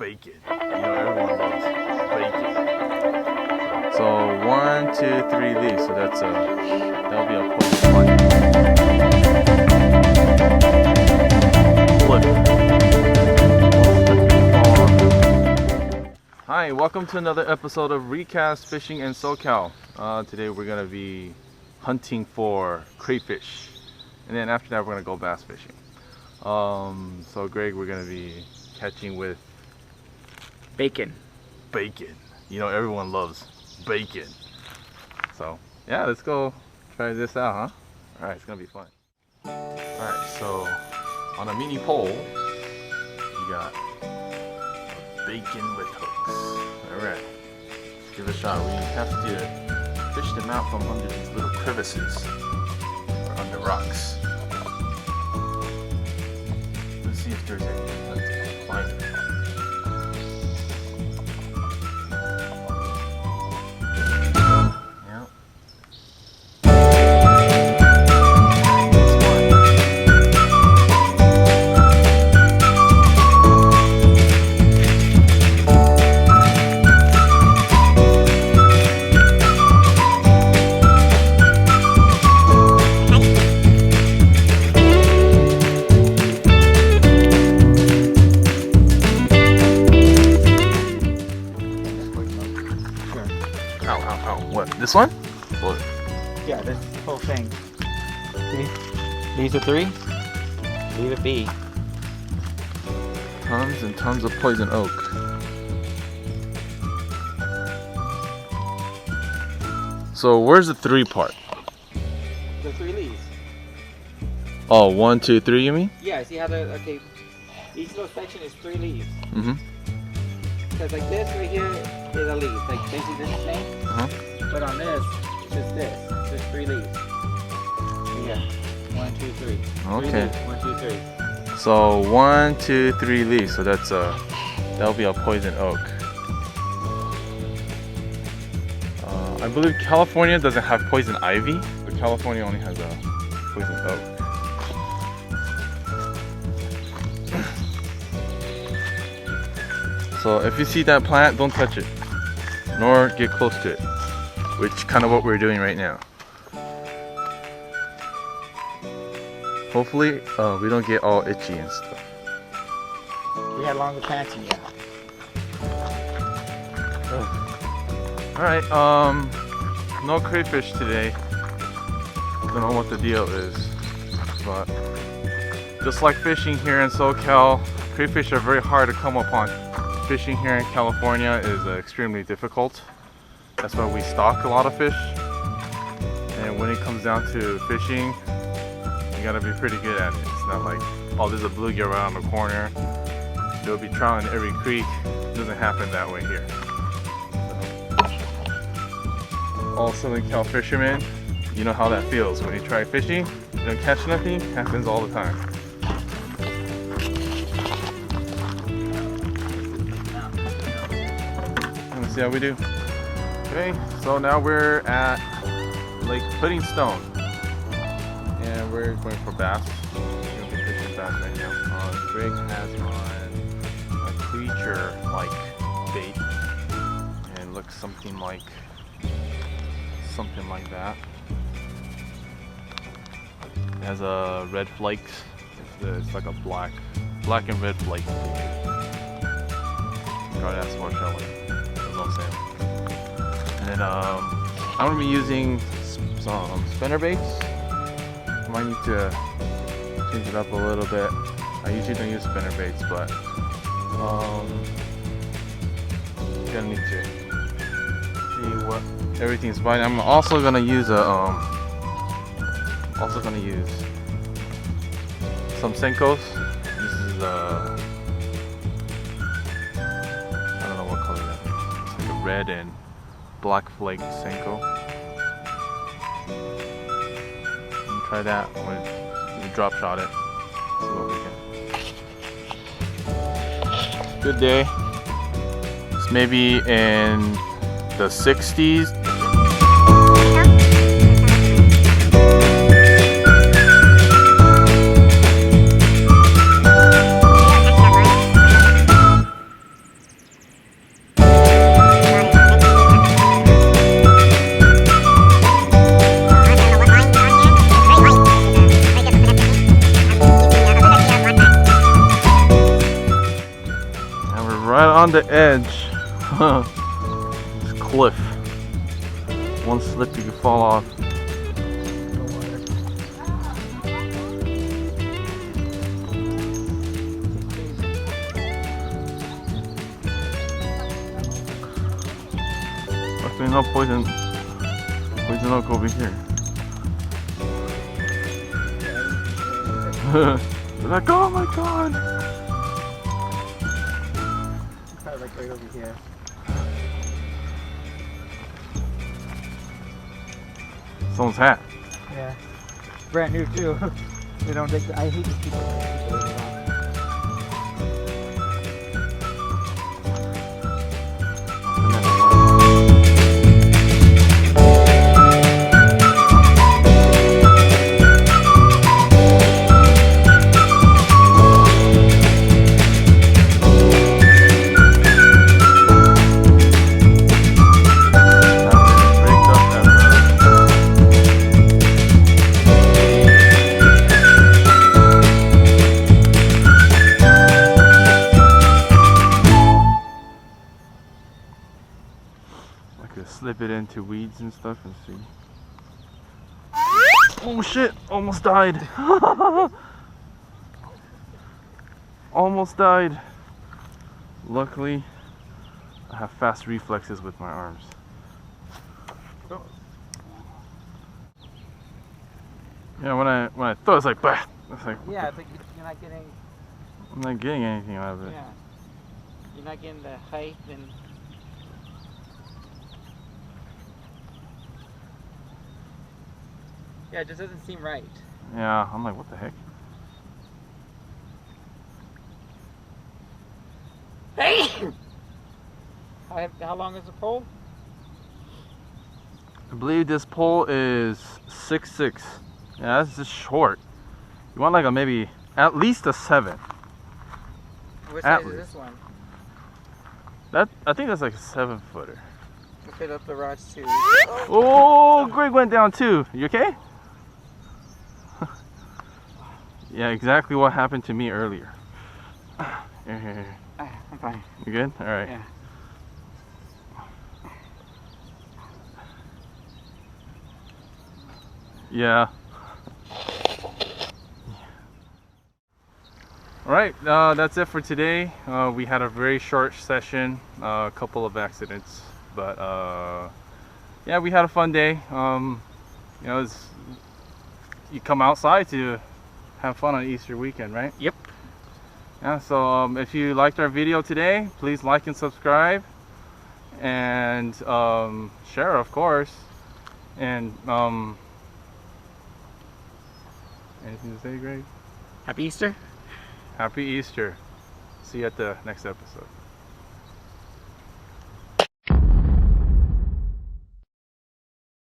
bacon. Everyone loves bacon. So 1, 2, 3 leaves. So that'll be a poison one. Hi, welcome to another episode of Recast Fishing in SoCal. Today we're gonna be hunting for crayfish, and then after that we're gonna go bass fishing. So Greg, we're gonna be catching with bacon. Everyone loves bacon. So yeah, let's go try this out, huh? All right, it's gonna be fun. All right, so on a mini pole, you got bacon with hooks. All right, let's give it a shot. We have to fish them out from under these little crevices or under rocks. Let's see if there's any. Let's find it. What? This one? Or? Yeah, this whole thing. See? These are 3. Leave it be. Tons and tons of poison oak. So where's the 3 part? The 3 leaves. Oh, 1, 2, 3. You mean? Yeah. See how each little section is 3 leaves. Mm-hmm. Because like this right here is a leaf. Like basically this is thing. But on this, it's just this. Just 3 leaves. Yeah. 1, 2, 3. Okay. 1, 2, 3. So 1, 2, 3 leaves. So that'll be a poison oak. I believe California doesn't have poison ivy, but California only has a poison oak. So if you see that plant, don't touch it, nor get close to it, which is kind of what we're doing right now. Hopefully we don't get all itchy and stuff. We had longer plants than you. Alright, no crayfish today. Don't know what the deal is, but just like fishing here in SoCal, crayfish are very hard to come upon. Fishing here in California is extremely difficult. That's why we stock a lot of fish. And when it comes down to fishing, you gotta be pretty good at it. It's not like, oh, there's a bluegill around the corner. There'll be trout in every creek. It doesn't happen that way here. So, all Southern Cal fishermen, you know how that feels. When you try fishing, you don't catch nothing, it happens all the time. See how we do. Okay, so now we're at Lake Pudding Stone, and we're going for bass. We're gonna be fishing bass right now. Greg has on a creature-like bait, and it looks something like that. It has a red flakes. It's like a black and red flake. God, that's more shelling. And then I'm gonna be using some spinner baits. I might need to change it up a little bit. I usually don't use spinner baits, but gonna need to see what everything's biting. I'm also gonna use some Senkos. This is I don't know what color that is. It's like a red and black flaked Senko. Try that. I'm gonna drop shot it. See what we get. Good day. It's maybe in the 60s. And we're right on the edge. This cliff. One slip you could fall off. Luckily no poison oak over here. They're like, oh my god! Probably like right over here. Someone's hat. Yeah. Brand new too. They don't take I hate these people. Slip it into weeds and stuff and see. Oh shit! Almost died. Almost died. Luckily, I have fast reflexes with my arms. Yeah, when I throw, it's like, bah. It's like, yeah, it's like you're not getting. I'm not getting anything out of it. Yeah. You're not getting the height and. Yeah, it just doesn't seem right. Yeah, I'm like, what the heck? Hey! How long is the pole? I believe this pole is 6'6". Yeah, that's just short. You want like a maybe at least a 7. Which At size is least. this one? That I think that's like a 7-footer. We'll fit up the rods too. Oh, Greg went down too. You okay? Yeah, exactly what happened to me earlier. Here. I'm fine. You good? All right. Yeah. Yeah. All right, that's it for today. We had a very short session, a couple of accidents, but yeah, we had a fun day. You know, you come outside to have fun on Easter weekend, right? Yep. Yeah, so if you liked our video today, please like and subscribe, and share, of course. And anything to say, Greg? Happy Easter. Happy Easter. See you at the next episode.